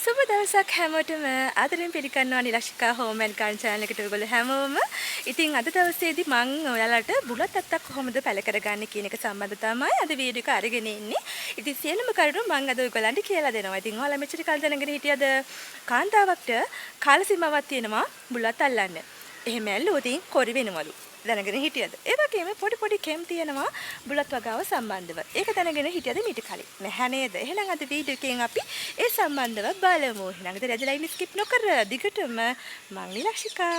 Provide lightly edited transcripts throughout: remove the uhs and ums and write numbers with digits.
සුබ දවසක් හැමෝටම ආදරෙන් පිළිගන්නවා නිලක්ෂිකා හෝම් ඇන්ඩ් ගාඩන් channel එකට ඔයගොල්ලෝ හැමෝම. ඉතින් අද දවසේදී මම ඔයාලට බුලත් අත්තක් කොහොමද පැල කරගන්නේ කියන එක සම්බන්ධව තමයි අද වීඩියෝ එක අරගෙන ඉන්නේ. ඉතින් සියලුම කරුණු මම අද ඔයගොල්ලන්ට කියලා දෙනවා. ඉතින් ඔයාලා මෙච්චර කල් දැනගෙන හිටියද කාන්තාවක්ට කාල සීමාවක් තියෙනවා බුලත් අල්ලන්න. එහෙම ඇල්ලුවොත් කොරි වෙනවලු. දැනගෙන හිටියද? ඒ වගේම පොඩි කෙම් තියෙනවා බුලත් වගාව සම්බන්ධව. ඒක දැනගෙන හිටියද මීට කලින්? නැහැ නේද? එහෙනම් අද වීඩියෝ එකෙන් අපි ඒ සම්බන්ධව බලමු. එහෙනම් අද රැදලයින් ස්කිප් නොකර දිගටම මං නිලක්ෂිකා.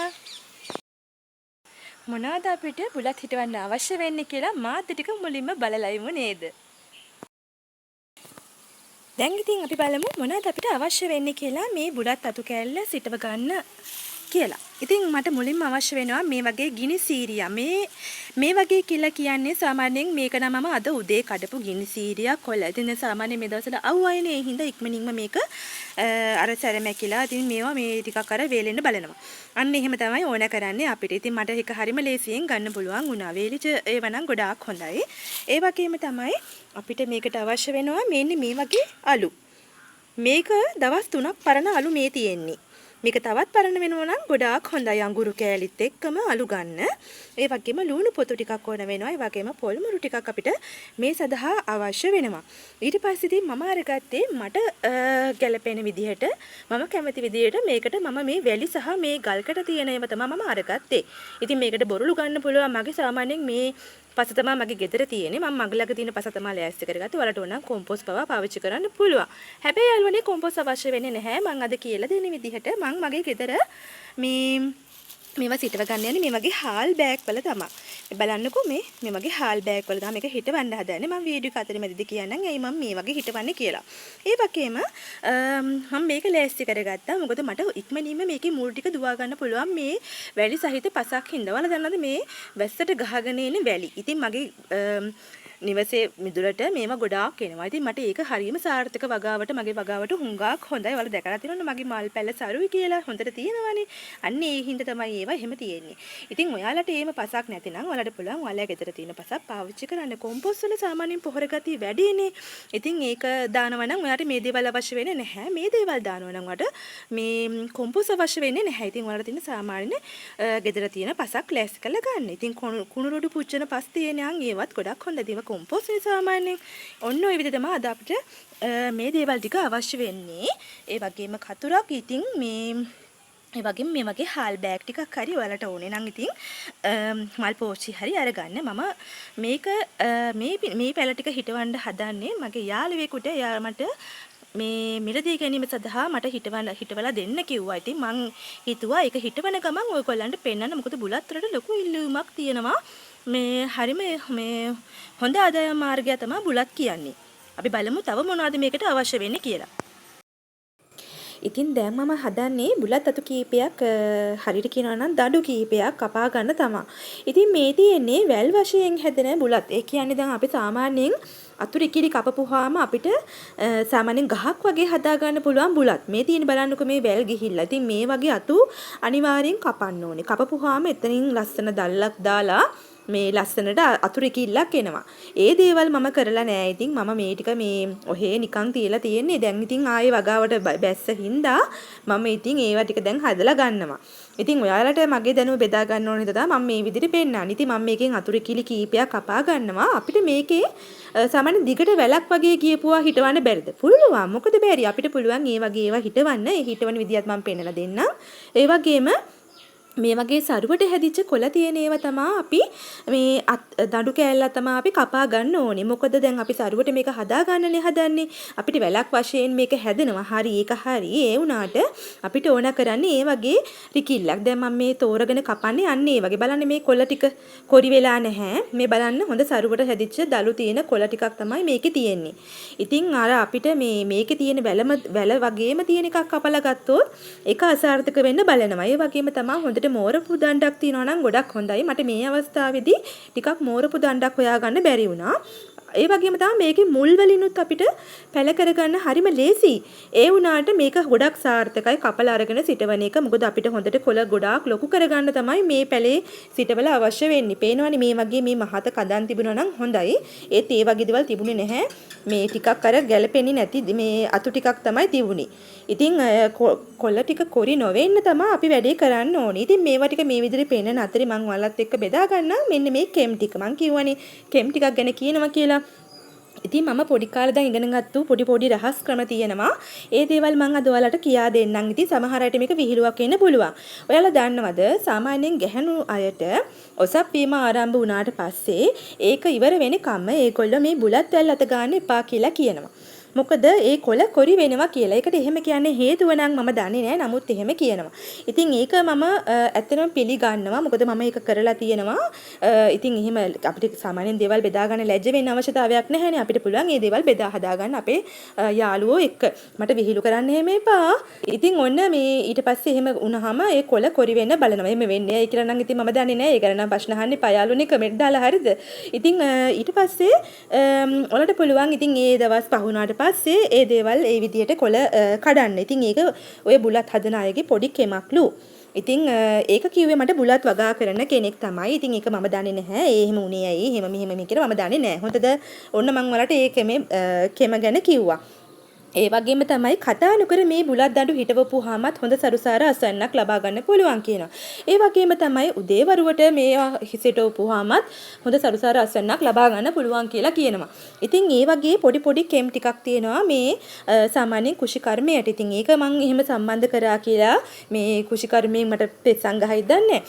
මොනවාද අපිට බුලත් හිටවන්න අවශ්‍ය වෙන්නේ කියලා මාත් ටික මුලින්ම බලලා ඉමු නේද? දැන් ඉතින් අපි බලමු මොනවාද අපිට අවශ්‍ය වෙන්නේ කියලා මේ බුලත් අතු කෑල්ල සිටව ගන්න කියලා. ඉතින් මට මුලින්ම අවශ්‍ය වෙනවා මේ වගේ ගිනි සීරියා. මේ වගේ කියලා කියන්නේ සාමාන්‍යයෙන් මේක නම් මම අද උදේ කඩපු ගිනි සීරියා කොළ. ඉතින් සාමාන්‍යයෙන් මේ දවස්වල අවුවයිනේ. ඒ හින්දා ඉක්මනින්ම මේක අර සැරමැකිලා ඉතින් මේවා මේ ටිකක් අර වේලෙන්න බලනවා. අන්න එහෙම තමයි ඕන කරන්නේ අපිට. ඉතින් මට ඒක හරිම ලේසියෙන් ගන්න පුළුවන් වුණා. වේලිච්ච ඒවා නම් ගොඩාක් හොඳයි. ඒ වගේම තමයි අපිට මේකට අවශ්‍ය වෙනවා මෙන්න මේ වගේ අලු. මේක දවස් 3ක් පරණ අලු මේ තියෙන්නේ. මේක තවත් පරණ වෙනවා නම් ගොඩාක් හොඳයි. අඟුරු කෑලිත් එක්කම අලු ගන්න. ඒ වගේම ලුණු පොතු ටිකක් ඕන වෙනවා. ඒ වගේම පොල් මුරු ටිකක් අපිට මේ සඳහා අවශ්‍ය වෙනවා. ඊට පස්සේ ඉතින් මම අරගත්තේ මට ගැළපෙන විදිහට මම කැමති විදිහට මේකට මම මේ වැලි සහ මේ ගල්කට තියෙන ඒවා තමයි මම අරගත්තේ. ඉතින් මේකට බොරළු ගන්න පුළුවන්. මගේ සාමාන්‍යයෙන් මේ පස තමයි මගේ ගෙදර තියෙන්නේ. මම මගලක තියෙන පස තමයි ලෑස්ති කරගත්තේ. ඔයාලට ඕන නම් කොම්පෝස්ට් පවා පාවිච්චි කරන්න පුළුවන්. හැබැයි යාළුවනේ කොම්පෝස්ට් අවශ්‍ය වෙන්නේ නැහැ. මම අද කියලා දෙන විදිහට මම මගේ ගෙදර මේවා සිටව ගන්න යන්නේ මේ වගේ හාල් බෑග් වල තමයි. බලන්නකෝ මේ වගේ හාල් බෑග් වල තමයි මේක හිටවන්න හදන්නේ. මම වීඩියෝ එක අතරේ මැදදී කියන්නම් ඇයි මම මේ වගේ හිටවන්නේ කියලා. ඒ වගේම මම මේක ලෑස්ති කරගත්තා. මොකද මට ඉක්මනින්ම මේකේ මුල් ටික දුවා ගන්න පුළුවන් මේ වැලි සහිත පසක් හින්දා. ඔයාලා දන්නවද මේ වැස්සට ගහගෙන එන වැලි. ඉතින් මගේ නිවසේ මිදුලට මේවා ගොඩාක් එනවා. ඉතින් මට ඒක හරියම සාර්ථක වගාවට මගේ වගාවට හුඟක් හොඳයි. ඔයාලා දැකලා තියෙනවනේ මගේ මල් පැල සරුයි කියලා හොඳට තියෙනවානේ. අන්න ඒ හින්දා තමයි ඒවා එහෙම තියෙන්නේ. ඉතින් ඔයාලට එහෙම පසක් නැතිනම් ඔයාලට පුළුවන් ඔයාලා ගෙදර තියෙන පසක් පාවිච්චි කරන්න. කොම්පෝස්ට් වල සාමාන්‍යයෙන් පොහොර ගතිය වැඩිනේ. ඉතින් ඒක දානවා නම් ඔයාලට මේ දේවල් අවශ්‍ය වෙන්නේ නැහැ. මේ දේවල් දානවා නම් ඔයාලට මේ කොම්පෝස්ට් අවශ්‍ය වෙන්නේ නැහැ. ඉතින් ඔයාලට තියෙන සාමාන්‍ය ගෙදර තියෙන පසක් ලෑස්ති කරලා ගන්න. ඉතින් කුණු රොඩු පුච්චන පස් තියෙනනම් ඒවත් ගොඩක් හොඳයි. ඒක කොම්පෝස්ට් සාමාන්‍යයෙන් ඔන්න ඔය විදිහට තමයි අද අපිට මේ දේවල් ටික අවශ්‍ය වෙන්නේ. ඒ වගේම කතුරක් ඉතින් ඒ වගේම මේ වගේ හාල් බෑග් ටිකක් හරි ඔයාලට ඕනේ නම් ඉතින් මල් පෝච්චි හරි අරගන්න. මම මේක මේ පැල ටික හිටවන්න හදන්නේ මගේ යාළුවෙකුට. එයා මට මේ මිලදී ගැනීම සඳහා මට හිටවලා දෙන්න කිව්වා. ඉතින් මං හිතුවා ඒක හිටවන ගමන් ඔයගොල්ලන්ට පෙන්නන්න. මොකද බුලත් වලට ලොකු ඉල්ලුමක් තියෙනවා. මේ හරිම මේ හොඳ ආදායම් මාර්ගය තමයි බුලත් කියන්නේ. අපි බලමු තව මොනවද මේකට අවශ්‍ය වෙන්නේ කියලා. ඉතින් දැන් මම හදන්නේ බුලත් අතු කීපයක් හරියට කියනවා නම් දඩු කීපයක් කපා ගන්න තමයි. ඉතින් මේ තියෙන්නේ වැල් වශයෙන් හැදෙන බුලත්. ඒ කියන්නේ දැන් අපි සාමාන්‍යයෙන් අතු රිකිලි කපපුවාම අපිට සාමාන්‍යයෙන් ගහක් වගේ හදා ගන්න පුළුවන් බුලත්. මේ තියෙන බලන්නකො මේ වැල් ගිහිල්ලා. ඉතින් මේ වගේ අතු අනිවාර්යෙන් කපන්න ඕනේ. කපපුවාම එතනින් ලස්සන දැල්ලක් දාලා මේ ලස්සනට අතු රිකිල්ලක් එනවා. ඒ දේවල් මම කරලා නෑ. ඉතින් මම මේ ටික මේ ඔහේ නිකන් තියලා තියෙන්නේ. දැන් ඉතින් ආයේ වගාවට බැස්ස හින්දා මම ඉතින් ඒවා ටික දැන් හදලා ගන්නවා. ඉතින් ඔයාලට මගේ දැනුම බෙදා ගන්න ඕනේ නේද? මම මේ විදිහට පෙන්නන්නේ. ඉතින් මම මේකෙන් අතු රිකිලි කීපයක් කපා ගන්නවා. අපිට මේකේ සාමාන්‍ය දිගට වැලක් වගේ කියපුවා හිටවන්න බැරිද? පුළුවන්. මොකද බැරි. අපිට පුළුවන් ඒ වගේ ඒවා හිටවන්න. ඒ හිටවන විදිහත් මම පෙන්නලා දෙන්නම්. ඒ වගේම මේ වගේ සරුවට හැදිච්ච කොළ තියෙන ඒවා තමයි අපි මේ දඩු කෑල්ල තමයි අපි කපා ගන්න ඕනේ. මොකද දැන් අපි සරුවට මේක හදා ගන්නනේ හදන්නේ. අපිට වැලක් වශයෙන් මේක හැදෙනවා. හරි ඒක හරි. ඒ වුණාට අපිට ඕන කරන්නේ ඒ වගේ රිකිල්ලක්. දැන් මම මේ තෝරගෙන කපන්නේ අන්න ඒ වගේ. බලන්න මේ කොළ ටික කොරි වෙලා නැහැ. මේ බලන්න හොඳ සරුවට හැදිච්ච දළු තියෙන කොළ ටිකක් තමයි මේකේ තියෙන්නේ. ඉතින් අර අපිට මේකේ තියෙන වැල වගේම තියෙන එකක් කපලා ගත්තොත් ඒක අසාර්ථක වෙන්න බලනවා. ඒ වගේම තමයි හොඳට මෝරපු දණ්ඩක් තියෙනවා නම් ගොඩක් හොඳයි. මට මේ අවස්ථාවේදී ටිකක් මෝරපු දණ්ඩක් හොයාගන්න බැරි වුණා. ඒ වගේම තමයි මේකේ මුල් වලිනුත් අපිට පැල කරගන්න හරිම ලේසි. ඒ වුණාට මේක ගොඩක් සාර්ථකයි කපලා අරගෙන සිටවන එක. මොකද අපිට හොඳට කොළ ගොඩාක් ලොකු කරගන්න තමයි මේ පැලේ සිටවල අවශ්‍ය වෙන්නේ. පේනවනේ මේ වගේ මේ මහත කඳන් තිබුණා නම් හොඳයි. ඒත් ඒ වගේ දේවල් තිබුණේ නැහැ. මේ ටිකක් අර ගැලපෙන්නේ නැති මේ අතු ටිකක් තමයි තිබුණේ. ඉතින් කොළ ටික කොරි නොවෙන්න තමයි අපි වැඩේ කරන්න ඕනේ. ඉතින් මේවා ටික මේ විදිහට පේන අතරේ මම ඔයාලත් එක්ක බෙදා ගන්නම්. මෙන්න මේ කෙම් ටික. මම කියවනේ කෙම් ටිකක් ගැන කියනවා කියලා. ඉතින් මම පොඩි කාලේ දැන් ඉගෙන ගත්තු පොඩි රහස් ක්‍රම තියෙනවා. ඒ දේවල් මම අද ඔයාලට කියා දෙන්නම්. ඉතින් සමහර අයට මේක විහිළුවක් වෙන්න පුළුවන්. ඔයාලා දන්නවද සාමාන්‍යයෙන් ගැහණු අයට ඔසප් වීම ආරම්භ වුණාට පස්සේ ඒක ඉවර වෙනකම්ම ඒගොල්ලෝ මේ බුලත් වැල් අත ගන්න එපා කියලා කියනවා. මොකද ඒ කොළ කොරි වෙනවා කියලා. ඒකට එහෙම කියන්නේ හේතුව නම් මම දන්නේ නැහැ. නමුත් එහෙම කියනවා. ඉතින් ඒක මම ඇත්තටම පිළිගන්නවා. මොකද මම ඒක කරලා තියෙනවා. ඉතින් එහෙම අපිට සාමාන්‍යයෙන් දේවල් බෙදා ගන්න ලැජ්ජ වෙන්න අවශ්‍යතාවයක් නැහැනේ. අපිට පුළුවන් මේ දේවල් බෙදා හදා ගන්න අපේ යාළුවෝ එක්ක. මට විහිළු කරන්න එහෙම එපා. ඉතින් ඔන්න මේ ඊට පස්සේ එහෙම වුණාම ඒ කොළ කොරි වෙන්න බලනවා. එහෙම වෙන්නේ ඇයි කියලා නම් ඉතින් මම දන්නේ නැහැ. ඒක නම් ප්‍රශ්න අහන්න එපා. යාළුවනේ කමෙන්ට් දාලා හරිද? ඉතින් ඊට පස්සේ ඔයාලට පුළුවන් ඉතින් ඒ දවස් පහ වුණාට පස්සේ ඒ දේවල් ඒ විදියට කොළ කඩන්න. ඉතින් ඒක ඔය බුලත් හදන අයගේ පොඩි කෙමක්ලු. ඉතින් ඒක කිව්වේ මට බුලත් වගා කරන කෙනෙක් තමයි. ඉතින් ඒක මම දන්නේ නැහැ. ඒ එහෙම උනේ ඇයි? එහෙම මෙහෙම කියලා මම දන්නේ නැහැ. හොඳද? ඔන්න මම ඔයාලට ඒ කෙම ගැන කිව්වා. ඒ වගේම තමයි කතා නොකර මේ බුලත් දඬු හිටවපුවාමත් හොඳ සරුසාර අසන්නක් ලබා ගන්න පුළුවන් කියනවා. ඒ වගේම තමයි උදේවරුවට මේවා හිටවපුවාමත් හොඳ සරුසාර අසන්නක් ලබා ගන්න පුළුවන් කියලා කියනවා. ඉතින් ඒ වගේ පොඩි කෙම් ටිකක් තියෙනවා මේ සාමාන්‍යයෙන් කුෂිකර්මයට. ඉතින් ඒක මම එහෙම සම්බන්ධ කරා කියලා මේ කුෂිකර්මයෙන් මට පෙස්සන් ගහයි දන්නේ.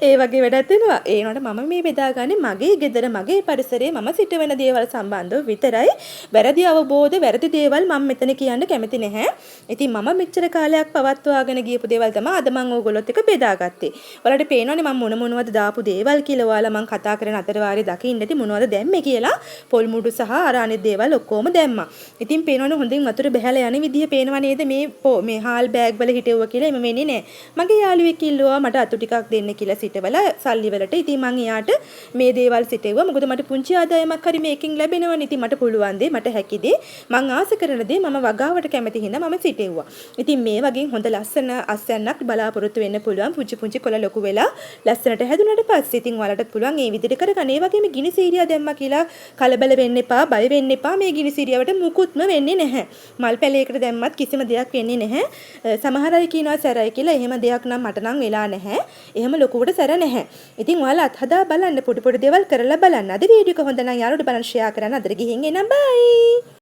ඒ වගේ වැඩක් වෙනවා. ඒ වුණාට මම මේ බෙදාගන්නේ මගේ ගෙදර මගේ පරිසරයේ මම සිටවන දේවල් සම්බන්ධව විතරයි. වැරදි අවබෝධ වැරදි දේවල් මම මෙතන කියන්න කැමති නැහැ. ඉතින් මම මෙච්චර කාලයක් පවත්වාගෙන ගියපු දේවල් තමයි අද මම ඕගොල්ලොත් එක්ක බෙදාගත්තේ. ඔයාලට පේනවනේ මම මොනවද දාපු දේවල් කියලා. ඔයාලා මම කතා කරන අතර වාරේ දකින්න ඇති මොනවද දැම්මේ කියලා. පොල් මුඩු සහ අර අනිත් දේවල් ඔක්කොම දැම්මා. ඉතින් පේනවනේ හොඳින් වතුර බහැලා යන විදිය පේනව නේද මේ හාල් බෑග් වල හිටෙව්වා කියලා එම වෙන්නේ නැහැ. මගේ යාළුවෙක් කිව්වා මට අතු ටිකක් දෙන්න කියලා සිටවලා සල්ලි වලට. ඉතින් මං එයාට මේ දේවල් සිටෙව්වා. මොකද මට පුංචි ආදායමක් හරි මේකෙන් ලැබෙනවනේ. ඉතින් මට පුළුවන් දේ මට හැකි දේ මං ආස කරන දේ මම වගාවට කැමති හින්දා මම සිටෙව්වා. ඉතින් මේ වගේ හොඳ ලස්සන අස්යන්නක් බලාපොරොත්තු වෙන්න පුළුවන්. පුංචි කොළ ලොකු වෙලා ලස්සනට හැදුනට පස්සේ ඉතින් ඔයාලටත් පුළුවන් මේ විදිහට කරගන්න. ඒ වගේම ගිනි සීරියා දැම්මා කියලා කලබල වෙන්න එපා, බය වෙන්න එපා. මේ ගිනි සීරියාවට මුකුත්ම වෙන්නේ නැහැ. මල් පැලයකට දැම්මත් කිසිම දෙයක් වෙන්නේ නැහැ. සමහර අය කියනවා සැරයි කියලා. එහෙම දෙයක් නම් මට නම් වෙලා නැහැ. එහෙම ලොකුවට සැර නැහැ. ඉතින් ඔයාලා අත්හදා බලන්න පොඩි දේවල් කරලා බලන්න. අද වීඩියෝ එක හොඳ නම් යාළුවෝ බලන්න ෂෙයා කරන්න. අදට ගිහින් එනම් බයි.